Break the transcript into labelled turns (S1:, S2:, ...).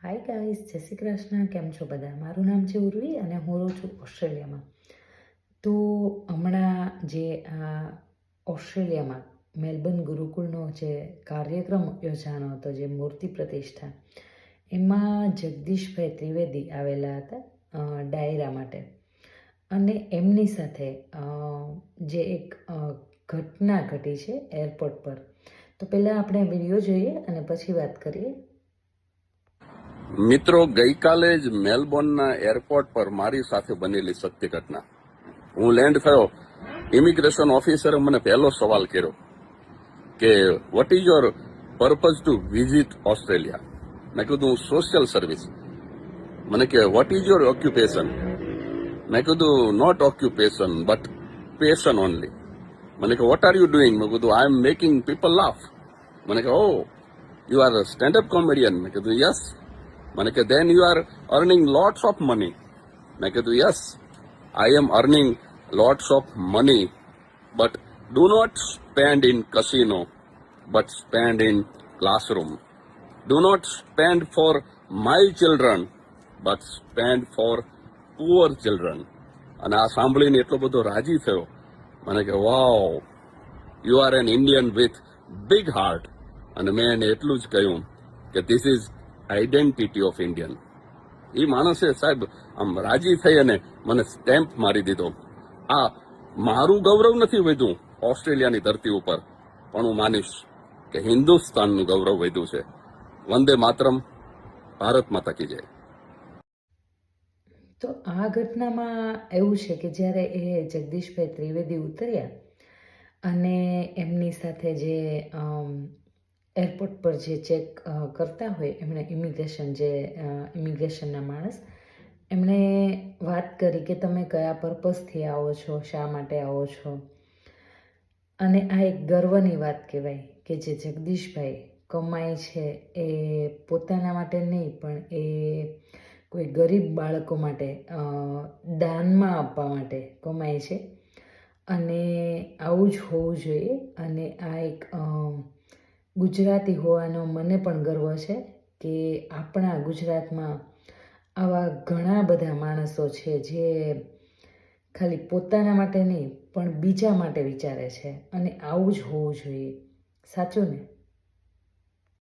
S1: Hi guys, જય શ્રી કૃષ્ણ. કેમ છો બધા? મારું નામ છે ઉર્વી અને હું રહું છું ઓસ્ટ્રેલિયામાં. તો હમણાં જે ઓસ્ટ્રેલિયામાં મેલબર્ન ગુરુકુળનો જે કાર્યક્રમ યોજાનો હતો, જે મૂર્તિ પ્રતિષ્ઠા, એમાં જગદીશભાઈ ત્રિવેદી આવેલા હતા ડાયરા માટે. અને એમની સાથે જે એક ઘટના ઘટી છે એરપોર્ટ પર. તો પહેલાં આપણે વિડીયો જોઈએ અને પછી વાત કરીએ.
S2: મિત્રો, ગઈકાલે જ મેલબોર્નના એરપોર્ટ પર મારી સાથે બનેલી સત્ય ઘટના. હું લેન્ડ થયો, ઇમિગ્રેશન ઓફિસરે મને પહેલો સવાલ કર્યો કે what is your purpose to visit Australia. મેં કીધું સોશિયલ સર્વિસ. મને કે વોટ ઇઝ યોર ઓક્યુપેશન. મેં કીધું not occupation but passion only. મને કે વોટ આર યુ ડુઈંગ. મેં કીધું I am making people laugh. મને કે oh you are stand up comedian. મેં કીધું યસ. મને કે then you are earning lots of money. મેં કીધું yes, I am earning lots of money, but do not spend in casino, but spend in classroom. Do not spend for my children, but spend for poor children. અને આ સાંભળીને એટલો બધો રાજી થયો. મને કે wow, you are an Indian with big heart. અને મેં એને એટલું જ કહ્યું કે this is identity of Indian. એ માણસે સાહેબ આમ રાજી થઈ અને મને સ્ટેમ્પ મારી દીધો. આ મારું ગૌરવ નથી વધ્યું ઓસ્ટ્રેલિયાની ધરતી ઉપર, પણ હું માનીશ કે હિન્દુસ્તાનનું ગૌરવ વધ્યું છે. વંદે માતરમ. ભારત માતા કી જય.
S1: તો આ ઘટનામાં એવું છે કે જ્યારે એ જગદીશભાઈ ત્રિવેદી ઉતર્યા અને એમની સાથે જે એરપોર્ટ પર જે ચેક કરતા હોય એમણે ઇમિગ્રેશનના માણસ, એમણે વાત કરી કે તમે કયા પર્પઝથી આવો છો, શા માટે આવો છો. અને આ એક ગર્વની વાત કહેવાય કે જે જગદીશભાઈ કમાય છે એ પોતાના માટે નહીં, પણ એ કોઈ ગરીબ બાળકો માટે દાનમાં આપવા માટે કમાય છે. અને આવું જ હોવું જોઈએ. અને આ એક ગુજરાતી હોવાનો મને પણ ગર્વ છે કે આપણા ગુજરાતમાં આવા ઘણા બધા માણસો છે જે ખાલી પોતાના માટે નહીં પણ બીજા માટે વિચારે છે. અને આવું જ હોવું જોઈએ. સાચું ને?